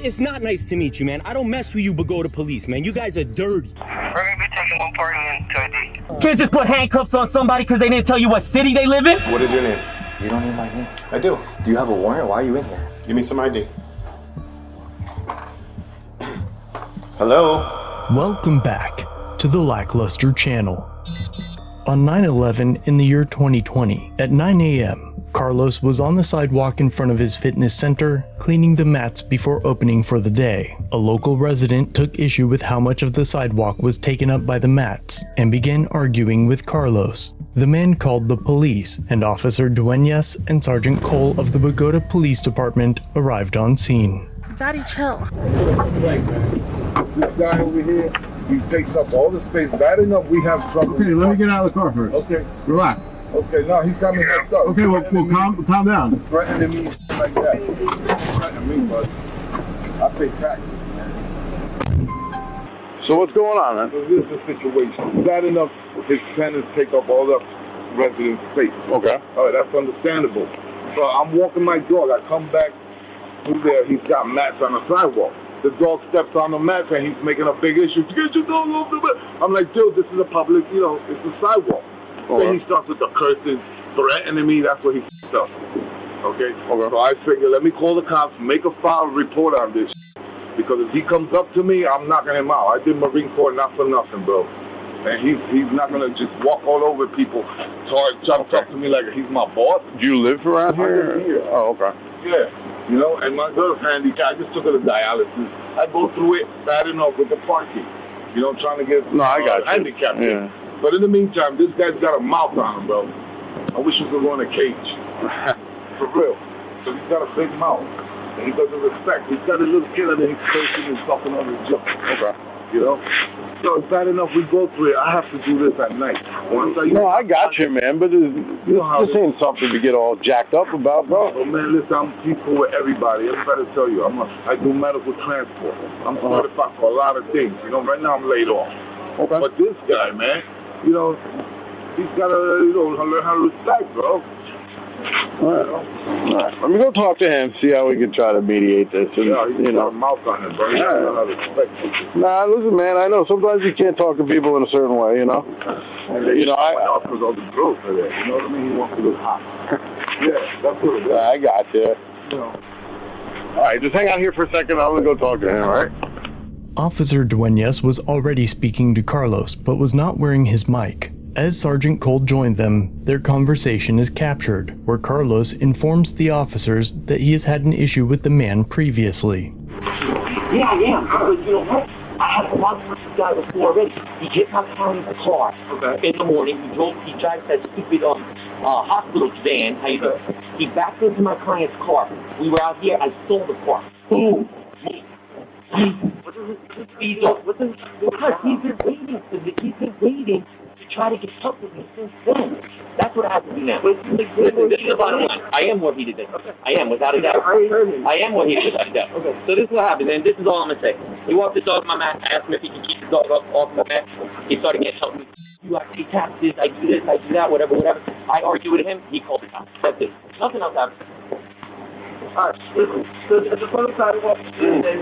it's not nice to meet you, man. I don't mess with you Bogota police, man. You guys are dirty. We're gonna be taking one party into ID. Can't just put handcuffs on somebody because they didn't tell you what city they live in? What is your name? You don't need my name. I do. Do you have a warrant? Why are you in here? Give me some ID. Hello? Welcome back to the LackLuster channel. On 9/11 in the year 2020, at 9 a.m., Carlos was on the sidewalk in front of his fitness center, cleaning the mats before opening for the day. A local resident took issue with how much of the sidewalk was taken up by the mats and began arguing with Carlos. The man called the police, and Officer DUENAS and Sergeant Cole of the Bogota Police Department arrived on scene. Daddy, chill. This guy over here, he takes up all the space. Bad enough we have trouble. Okay, let me get out of the car first. Okay. Relax. Okay, no, he's got me hooked up. Okay, well calm down. Threatening me like that. Threatening me, but I pay taxes. So what's going on, man? So this is the situation. Bad enough his tenants take up all the resident space. Okay. All right, that's understandable. So I'm walking my dog. I come back through there. He's got mats on the sidewalk. The dog steps on the mats and he's making a big issue. Get your dog off the mat. I'm like, dude, this is a public, it's a sidewalk. Then he starts with the cursing, threatening me. That's what he does. Okay? So I figure, let me call the cops, make a file report on this. Because if he comes up to me, I'm knocking him out. I did Marine Corps not for nothing, bro. And he's not going to just walk all over people, try to talk to me like he's my boss. Do you live around here? I live here. Oh, okay. Yeah. And my girl's handicapped. I just took her to dialysis. I go through it bad enough with the parking. Trying to get I got you. handicapped. Yeah. But in the meantime, this guy's got a mouth on him, bro. I wish he could go in a cage. For real. So he's got a big mouth. And he doesn't respect. He's got a little kid and he's cursing and talking on his junk. Okay. So it's bad enough we go through it. I have to do this at night. I got you, man, but this ain't something to get all jacked up about, bro. Oh, man, listen, I'm peaceful with everybody. I'm trying to tell you, I do medical transport. I'm certified for a lot of things. Right now I'm laid off. Okay. But this guy, man, he's got to, learn how to respect, bro. All right. Let me go talk to him, see how we can try to mediate this. And, he's got a mouth on him, bro. He doesn't know how to respect people. Nah, listen, man, I know sometimes you can't talk to people in a certain way, And I offers all the growth for that. You know what I mean? He wants to look hot. Yeah, that's what it is. I got you. All right, just hang out here for a second. I'm going to go talk to him, all right? Officer DUENAS was already speaking to Carlos, but was not wearing his mic. As Sergeant Cole joined them, their conversation is captured, where Carlos informs the officers that he has had an issue with the man previously. Yeah, I am. But you know what? I had a problem with this guy before already. He hit my client's car in the morning. He drives that stupid hospital van. How you doing? He backed into my client's car. We were out here. I stole the car. Boom. He's been waiting to try to get help with me since then. That's what I have to do now. Listen, this is the bottom line. I am more heated than I am, without a doubt. I am more heated without a doubt. Okay. So this is what happened, and this is all I'm going to say. He walked his dog on my mat. I asked him if he could keep his dog off my mat. He started getting help me. I pay taxes, I do this, I do that, whatever. I argue with him, he called the cops. That's it. Nothing else happened. Alright, listen, so at the front of the sidewalk, and then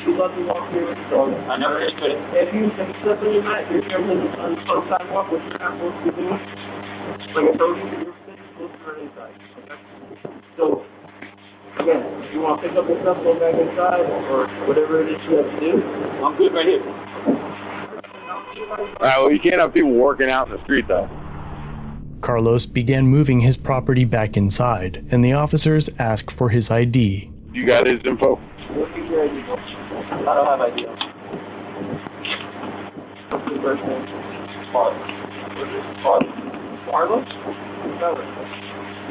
you love to walk here with the dog. I never really could. If you step in your mat, you're here on the front of the sidewalk, what you're not supposed to be doing, like I told you, you're supposed to run inside. Okay? So, again, if you want to pick up your stuff, go back inside, or whatever it is you have to do, I'm good right here. Alright, well, you can't have people working out in the street, though. Carlos began moving his property back inside, and the officers asked for his ID. You got his info? What is your ID? I don't have ID. What's your first name? Carlos?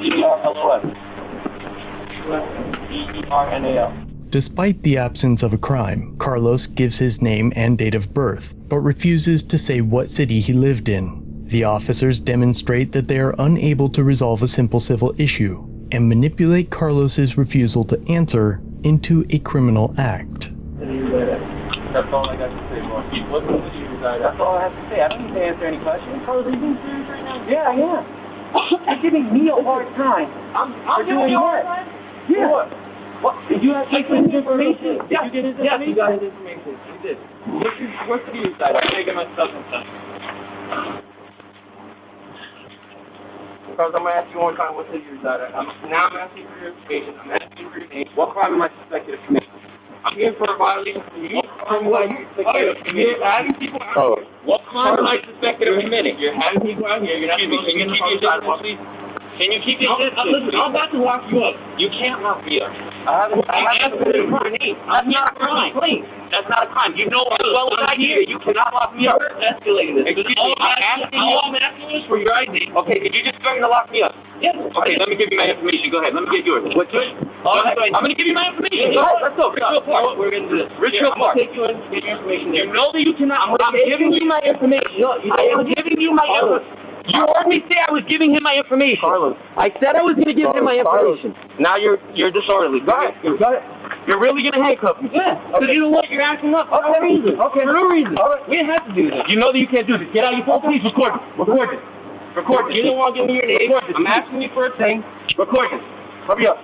E-R-L-O-S. E-E-R-N-A-L. Despite the absence of a crime, Carlos gives his name and date of birth, but refuses to say what city he lived in. The officers demonstrate that they are unable to resolve a simple civil issue, and manipulate Carlos's refusal to answer into a criminal act. That's all I got to say, Mark. That's all I have to say. I don't need to answer any questions. Carlos, are you being serious right now? Yeah, I am. You're giving me a hard time. I'm giving you a hard time? Yeah. What? Did you have his information? Did you get his information? Yes, you got his information. You did. What's the view side? I'm going to get my stuff and stuff. Because I'm going to ask you one time what's the view side. Now I'm asking for your information. I'm asking for your name. What crime am I suspected of committing? I'm here for a violation for you. What crime am I suspected of committing? You're having people out here. What crime am I suspected of committing? You're having people out here. You're not supposed to be in the front sidewalk. Can you keep your distance? Listen, I'm about to lock you up. You can't lock me up. I haven't committed a crime. That's not a crime. That's not a crime. You know as well as I do that you cannot lock me up. You're escalating this. Excuse me. I'm asking you for your ID. Okay, did you just threaten to lock me up? Yes. Okay, let me give you my information. Go ahead. Let me get yours. What's yours? I'm going to give you my information. Go ahead. Let's go. Richfield Park. We're going to do this. Richfield Park. Take you in. Get your information there. You know that you cannot. I'm giving you my information. I am giving you my information. You heard me say I was giving him my information. Carlos. I said I was going to give him my information. Now you're disorderly. Go ahead. You're really going to handcuff me? Yeah. Because you know what? You're acting up for no reason. Okay. For no reason. All right. We didn't have to do this. You know that you can't do this. Get out of your phone. Please record this. Record this. Record this. You don't want to give me your name. Record this. I'm asking you for a thing. Record this. Hurry up.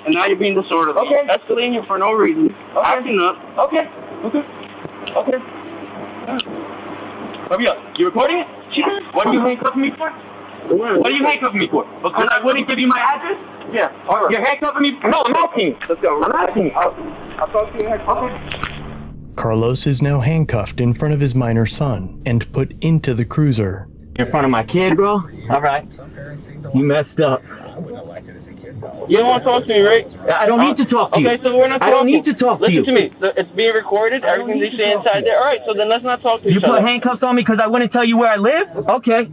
And now you're being disorderly. Okay. Escalating you for no reason. Okay. Acting up. Okay. Hurry up. You recording it? Sure. What are you handcuffing me for? What are you handcuffing me for? Because I wouldn't give you my address? Yeah. All right. You're handcuffing me? No, I'm asking you. Let's go. I'm asking you. I'll talk to you next time. Carlos is now handcuffed in front of his minor son and put into the cruiser. In front of my kid, bro? All right. You messed up. You don't want to talk to me, right? I don't need to talk to you. Okay, so we're not talking. I don't need to talk to you. Listen to me. It's being recorded. Everything they say inside there. All right, so then let's not talk to each other. You put handcuffs on me because I wouldn't tell you where I live? Okay.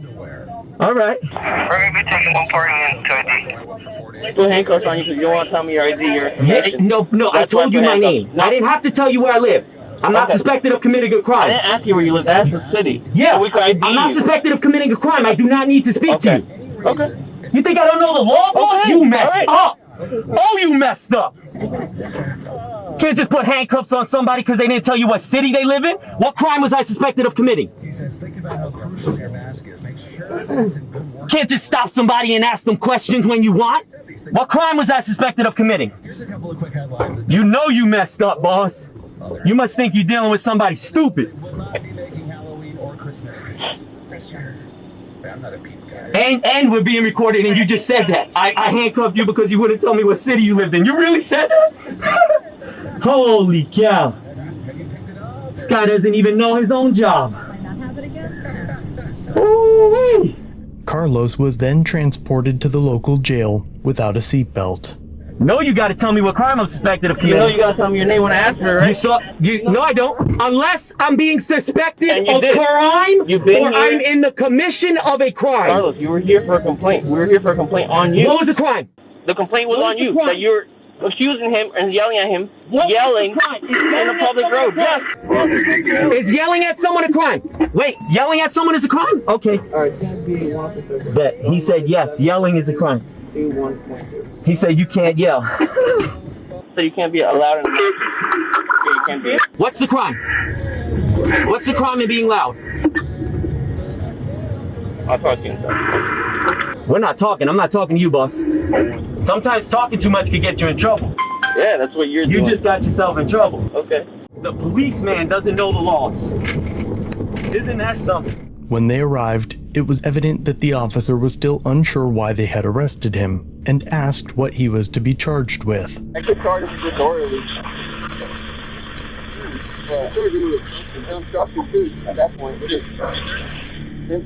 All right. We're going to be taking one party into ID. Put handcuffs on you because you don't want to tell me your ID or information. No, I told you my name. I didn't have to tell you where I live. I'm not suspected of committing a crime. I didn't ask you where you live. That's the city. Yeah, I'm not suspected of committing a crime. I do not need to speak to you. Okay. You think I don't know the law, boss? You messed up. Oh, you messed up. Can't just put handcuffs on somebody because they didn't tell you what city they live in. What crime was I suspected of committing? Can't just stop somebody and ask them questions when you want. What crime was I suspected of committing? You know you messed up, boss. You must think you're dealing with somebody stupid. And we're being recorded, and you just said that. I handcuffed you because you wouldn't tell me what city you lived in. You really said that? Holy cow. This guy doesn't even know his own job. Ooh-wee. Carlos was then transported to the local jail without a seatbelt. No, you gotta tell me what crime I'm suspected of committing. You know you gotta tell me your name when I ask for it, right? No, I don't. Unless I'm being suspected of crime or I'm in the commission of a crime. Carlos, you were here for a complaint. We were here for a complaint on you. What was the crime? The complaint was on you. That you were accusing him and yelling at him, yelling in a public road. Yes. Is yelling at someone a crime? Wait, yelling at someone is a crime? Okay. All right. That he said yes, yelling is a crime. He said you can't yell. So you can't be allowed in the you can't be. What's the crime? What's the crime in being loud? I'll talk to you inside. We're not talking. I'm not talking to you, boss. Sometimes talking too much can get you in trouble. Yeah, that's what you're doing. You just got yourself in trouble. Okay. The policeman doesn't know the laws. Isn't that something? When they arrived, it was evident that the officer was still unsure why they had arrested him and asked what he was to be charged with. I could charge him disorderly. At that point,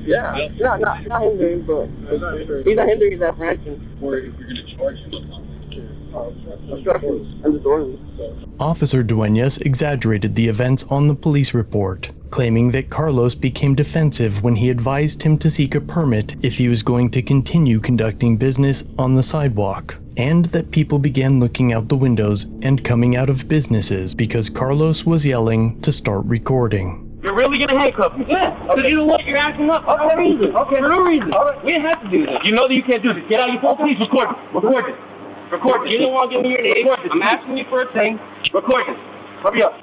yeah, not hindering, but he's not hindering his apprehension. Or if you're going to charge him, Officer Duenas exaggerated the events on the police report, claiming that Carlos became defensive when he advised him to seek a permit if he was going to continue conducting business on the sidewalk, and that people began looking out the windows and coming out of businesses because Carlos was yelling to start recording. You're really gonna handcuff me? Yeah. Because you know what? You're acting up for no reason. Okay. For no reason. All right. We didn't have to do this. You know that you can't do this. Get out of your phone. Please record this. Record this. Record this. You don't want to give me your name. Record this. I'm asking you for a thing. Record this. Hurry up.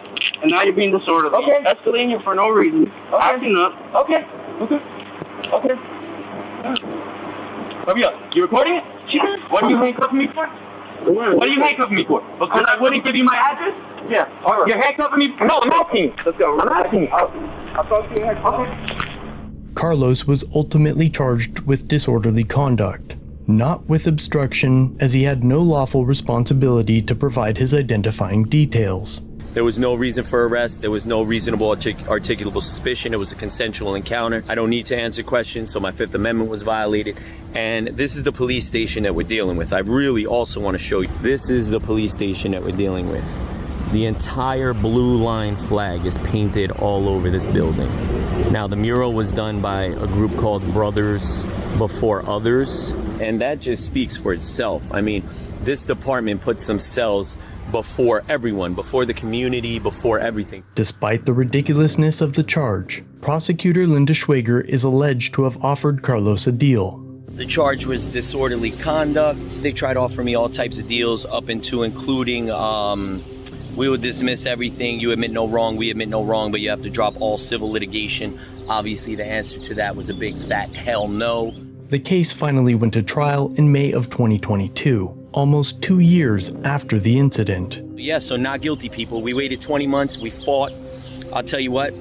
And now you're being disorderly. Okay. Escalating you for no reason. Okay. Acting up. Okay. Hurry up. You recording it? Sure. What are you handcuffing me for? What are you handcuffing me for? Because I wouldn't give you my address? Yeah. All right. You're handcuffing me? No, I'm asking. Let's go. I'm asking. I thought you had. Okay. Carlos was ultimately charged with disorderly conduct, not with obstruction, as he had no lawful responsibility to provide his identifying details. There was no reason for arrest. There was no reasonable articulable suspicion. It was a consensual encounter. I don't need to answer questions, so my Fifth Amendment was violated. And this is the police station that we're dealing with. I really also want to show you. This is the police station that we're dealing with. The entire blue line flag is painted all over this building. Now, the mural was done by a group called Brothers Before Others, and that just speaks for itself. I mean, this department puts themselves before everyone, before the community, before everything. Despite the ridiculousness of the charge, prosecutor Linda Schwager is alleged to have offered Carlos a deal. The charge was disorderly conduct. They tried to offer me all types of deals, up into including, we will dismiss everything, you admit no wrong, we admit no wrong, but you have to drop all civil litigation. Obviously, the answer to that was a big fat hell no. The case finally went to trial in May of 2022, almost 2 years after the incident. Yeah, so not guilty, people. We waited 20 months, we fought. I'll tell you what,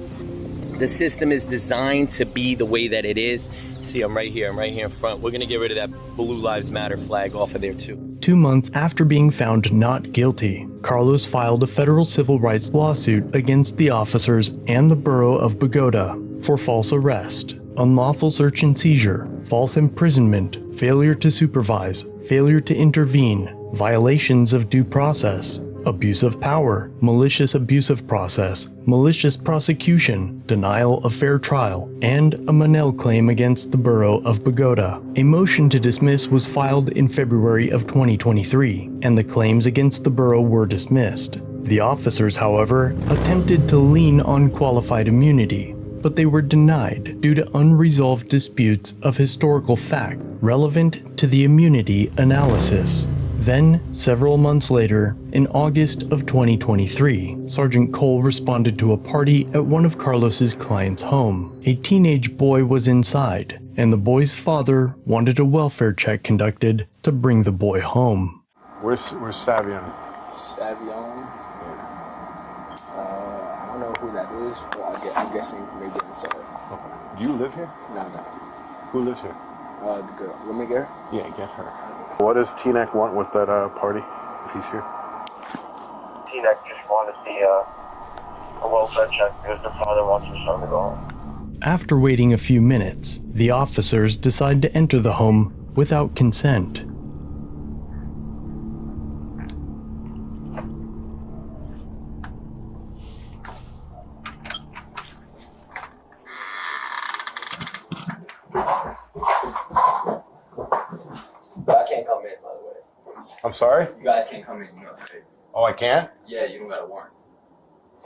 the system is designed to be the way that it is. See, I'm right here in front. We're gonna get rid of that Blue Lives Matter flag off of there too. 2 months after being found not guilty, Carlos filed a federal civil rights lawsuit against the officers and the borough of Bogota for false arrest, unlawful search and seizure, false imprisonment, failure to supervise, failure to intervene, violations of due process, abuse of power, malicious abuse of process, malicious prosecution, denial of fair trial, and a Monell claim against the borough of Bogota. A motion to dismiss was filed in February of 2023, and the claims against the borough were dismissed. The officers, however, attempted to lean on qualified immunity, but they were denied due to unresolved disputes of historical fact relevant to the immunity analysis. Then, several months later, in August of 2023, Sergeant Cole responded to a party at one of Carlos's clients' home. A teenage boy was inside, and the boy's father wanted a welfare check conducted to bring the boy home. Where's Savion? Savion? I don't know who that is, but I'm guessing maybe inside. Okay. Do you live here? No. Who lives here? The girl. You want me to get her? Yeah, get her. What does T-Neck want with that party, if he's here? T-Neck just wanted to see a welfare check because the father wants his son to go home. After waiting a few minutes, the officers decide to enter the home without consent. I can't come in, by the way. I'm sorry? You guys can't come in. You know, right? Oh, I can't? Yeah, you don't got a warrant.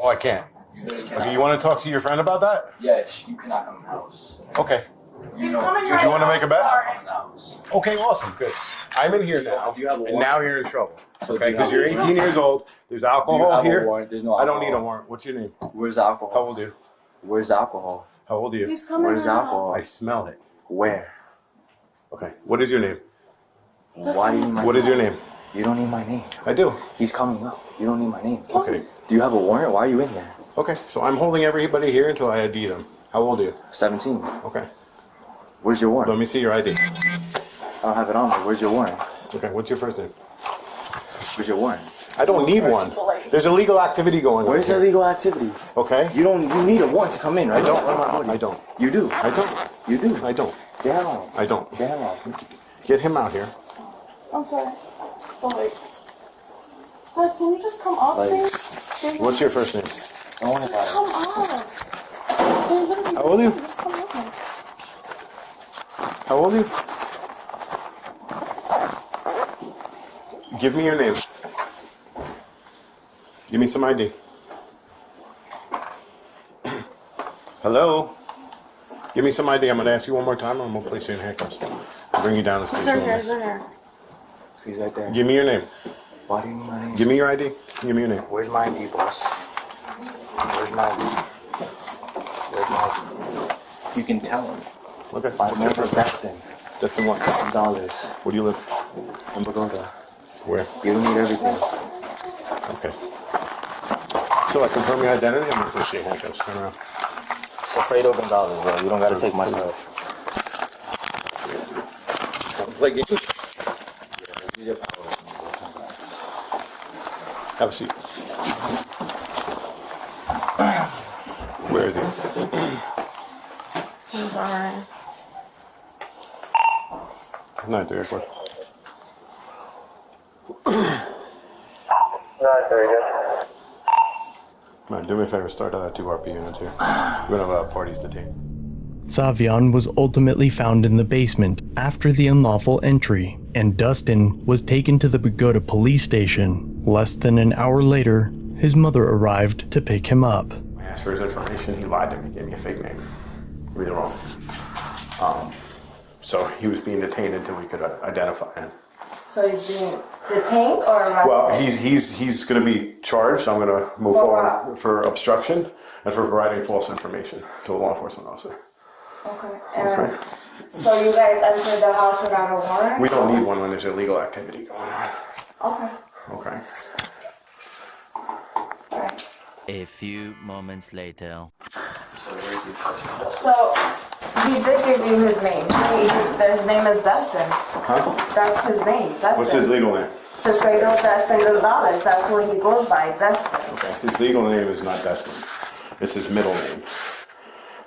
Oh, I can't. You literally cannot. Okay, you want to talk to your friend about that? Yeah, you cannot come in the house. Okay. You know, Did you want to make a bet? come in the house. Okay, awesome, good. I'm in here now, Do you have a and warrant? now you're in trouble. So Okay, do you have because you're a 18 years old. There's Do you alcohol have a here. warrant? There's no I alcohol. don't need a warrant. What's your name? Where's the alcohol? How old are you? Where's the alcohol? How old are you? He's coming Where's the out. alcohol? I smell it. Where? Okay, what is your name? Why do you need my What is your name? You don't need my name. I do. He's coming up. You don't need my name. Okay. Do you have a warrant? Why are you in here? Okay, so I'm holding everybody here until I ID them. How old are you? 17. Okay. Where's your warrant? Let me see your ID. I don't have it on me. Where's your warrant? Okay, what's your first name? Where's your warrant? I don't need one. There's illegal activity going on. Where's here. illegal activity? Okay. You need a warrant to come in, right? I don't. Run my I don't. You do. I don't. You do. I don't. Get him out. I don't. Get him out. Get him out here. I'm sorry. Oh, wait. Guys, can you just come up, Like, please? What's your first name? I want to buy Come up. They're literally How old are you? Just come up. How old are you? Give me your name. Give me some ID. Hello? Give me some ID. I'm going to ask you one more time, and I'm going to place you in handcuffs. I'll bring you down the They're station. here, they're here. He's right there. Give me your name. Why do you need my name? Give me your ID. Give me your name. Where's my ID, boss? Where's my ID? Where's my ID? You can tell him. Okay. My name is Destin. Destin what? Gonzalez. Where do you live? In Bogota. Where? You don't need everything. Okay. So I confirm your identity. I'm going to see handcuffs. Turn around. It's Alfredo Gonzalez, bro. You don't gotta take my stuff. Play games. Have a seat. Where is he? He's alright. Not at the airport. Not very good. Come on, do me a favor. Start that 2 RP unit here. We're going to have parties detained. Savion was ultimately found in the basement after the unlawful entry, and Dustin was taken to the Bogota police station. Less than an hour later, his mother arrived to pick him up. I asked for his information. He lied to me. Gave me a fake name. Read it wrong. So he was being detained until we could identify him. So he's being detained or arrested? Well, he's going to be charged. I'm going to move forward for obstruction and for providing false information to a law enforcement officer. Okay. And so you guys entered the house without a warrant? We don't need one when there's illegal activity going on. Okay. Okay. Alright. A few moments later. So he did give you his name. His name is Dustin. Huh? That's his name. Dustin. What's his legal name? Alfredo Dustin Gonzalez. That's what he goes by, Dustin. Okay. His legal name is not Dustin. It's his middle name.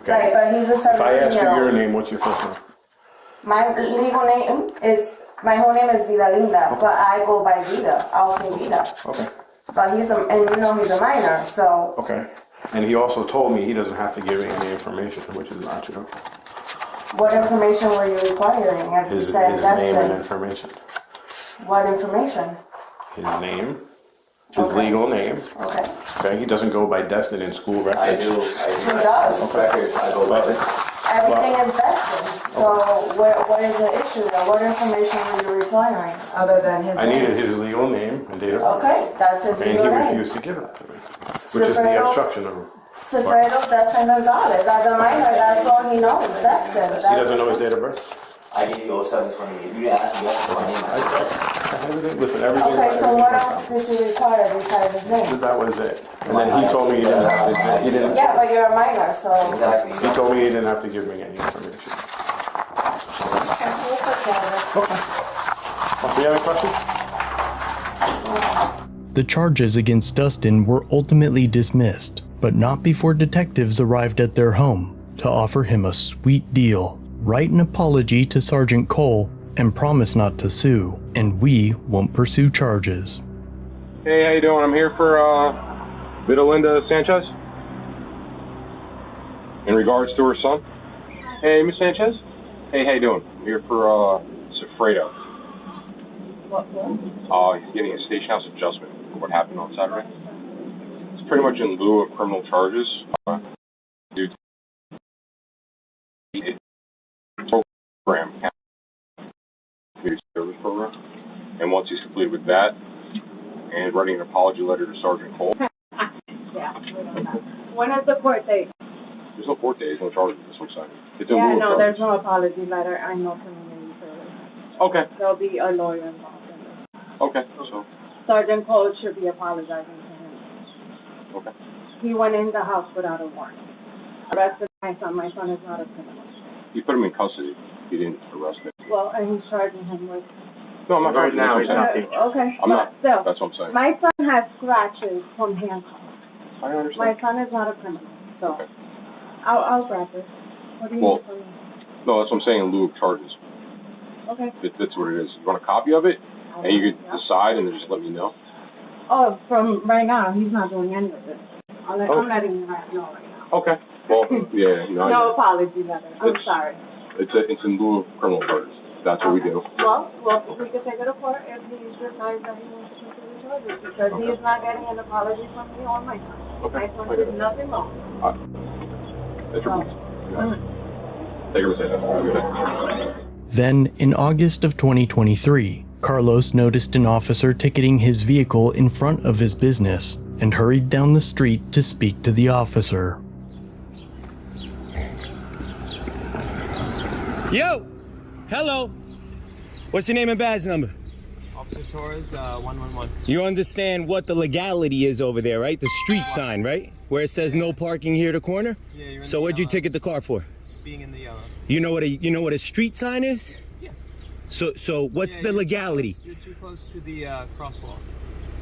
Okay. Right, but he's a 17-year-old. If I ask you your name, what's your first name? My legal name is, my whole name is Vidalinda, but I go by Vida. I'll say Vida. Okay. But he's and you know he's a minor, so. Okay. And he also told me he doesn't have to give me any information, which is not true. What information were you requiring? If His you said name and Dustin, information. what information? His name. His legal name. Okay. Okay. He doesn't go by Destin in school records. I do. He does. Records, I go by this. Everything is Dustin. So what is the issue? What information were you requiring other than his I name? needed his legal name and date of birth. Okay, that's his And he legal name. refused to give that to me, which is the obstruction of. Alfredo Dustin Gonzalez. As a minor, that's all he knows. Dustin. He doesn't know his date of birth. I gave you 0728. You didn't ask me my name. Listen, everything. Okay, so what else did you require besides his name? That was it. And then he told me he didn't have to. He didn't. Yeah, but you're a minor, so. Exactly. He told me he didn't have to give me any information. Okay. Do you have any questions? The charges against Dustin were ultimately dismissed, but not before detectives arrived at their home to offer him a sweet deal, write an apology to Sergeant Cole, and promise not to sue, and we won't pursue charges. Hey, how you doing? I'm here for Vidalinda Sanchez. In regards to her son. Hey, Miss Sanchez. Hey, how you doing? I'm here for Alfredo. What for? He's getting a station house adjustment for what happened on Saturday. It's pretty much in lieu of criminal charges. Due to the program, community service program. And once he's completed with that, and writing an apology letter to Sergeant Cole. Yeah, when is the court date? There's no court date, there's no charges, that's what I'm saying. It's in Yeah, lieu of no, charges. there's no apology letter. I know community service. Okay. There'll be a lawyer involved in it. Okay, so, Sergeant Cole should be apologizing to him. okay. He went in the house without a warrant. Arrested my son. My son is not a criminal. You put him in custody, he didn't arrest him. Well, and he's charging him with. No, I'm not Right now, he's not being Okay, I'm not, but still, that's what I'm saying. my son has scratches from handcuffs. I understand. My son is not a criminal, so Okay. I'll grab it. What do you Well- need from me? No, that's what I'm saying, in lieu of charges. Okay. That's what it is. You want a copy of it? And you could decide and then just let me know? Oh, from right now, he's not doing any of this. I'm letting you know right now. Okay. Well, yeah, you know. No apology letter. I'm It's- sorry. It's in lieu of criminal charges. That's what we do. Well, we could take it to court if he decides that he wants to continue charges because he is not getting an apology from me or my son. Okay. My son did nothing wrong. That's your point. Take her to say that. Have a good day. Then, in August of 2023, Carlos noticed an officer ticketing his vehicle in front of his business and hurried down the street to speak to the officer. Yo! Hello! What's your name and badge number? Officer Torres, 111. You understand what the legality is over there, right? The street sign, right? Where it says no parking here to corner? Yeah, you're in So the what'd you yellow. ticket the car for? Being in the yellow. You know what a street sign is? Yeah. So what's the legality? You're too close to the crosswalk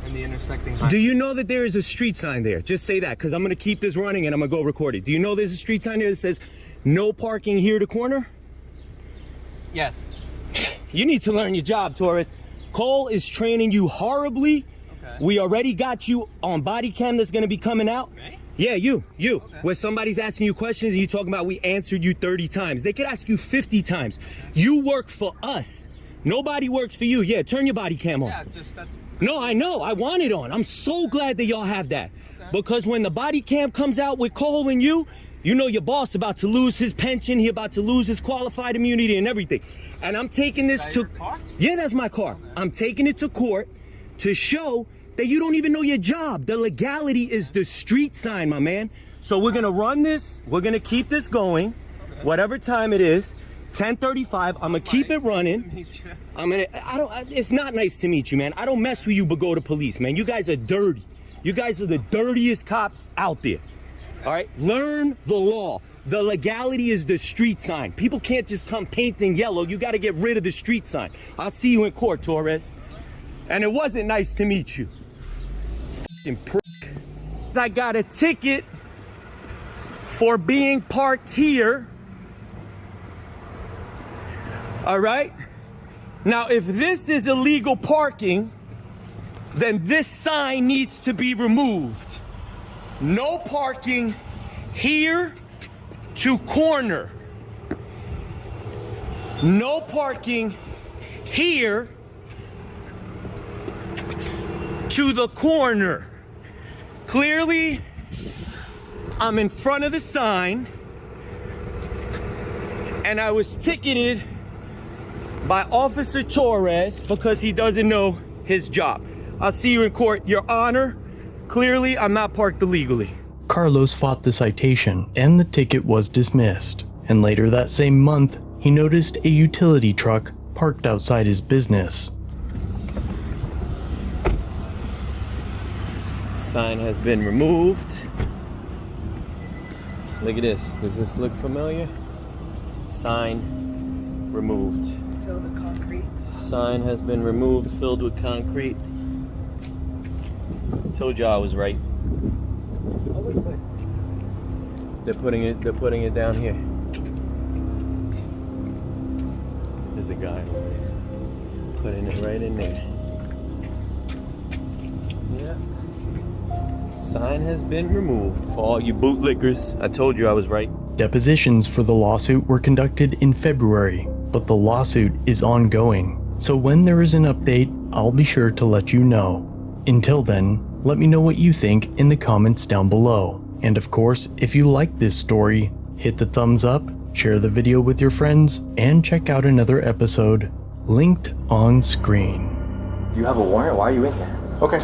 and the intersecting highway. Do you know that there is a street sign there? Just say that, because I'm going to keep this running and I'm going to go record it. Do you know there's a street sign there that says no parking here to corner? Yes. You need to learn your job, Torres. Cole is training you horribly. Okay. We already got you on body cam that's going to be coming out. Me? Yeah, you. Okay. Where somebody's asking you questions and you talking about we answered you 30 times. They could ask you 50 times. You work for us. Nobody works for you. Yeah, turn your body cam on. Yeah, just that's... No, I know. I want it on. I'm so glad that y'all have that. Okay. Because when the body cam comes out with Cole and you know your boss about to lose his pension. He about to lose his qualified immunity and everything. And I'm taking this to... Your car? Yeah, that's my car. Okay. I'm taking it to court to show that you don't even know your job. The legality is the street sign, my man. So we're gonna run this. We're gonna keep this going, whatever time it is. 10:35. I'm gonna keep it running. It's not nice to meet you, man. I don't mess with you, Bogota police, man. You guys are dirty. You guys are the dirtiest cops out there. All right, learn the law. The legality is the street sign. People can't just come painting yellow. You got to get rid of the street sign. I'll see you in court, Torres. And it wasn't nice to meet you. F***ing prick. I got a ticket for being parked here. All right? Now, if this is illegal parking, then this sign needs to be removed. No parking here to corner. No parking here to the corner. Clearly, I'm in front of the sign and I was ticketed by Officer Torres because he doesn't know his job. I'll see you in court, Your Honor. Clearly, I'm not parked illegally. Carlos fought the citation and the ticket was dismissed. And later that same month, he noticed a utility truck parked outside his business. Sign has been removed. Look at this. Does this look familiar? Sign removed. Filled with concrete. Sign has been removed, filled with concrete. Told you I was right. Oh, wait. They're putting it down here. There's a guy over there. Putting it right in there. Yeah. Sign has been removed for all you bootlickers. I told you I was right. Depositions for the lawsuit were conducted in February, but the lawsuit is ongoing. So when there is an update, I'll be sure to let you know. Until then, let me know what you think in the comments down below. And of course, if you like this story, hit the thumbs up, share the video with your friends, and check out another episode linked on screen. Do you have a warrant? Why are you in here? Okay.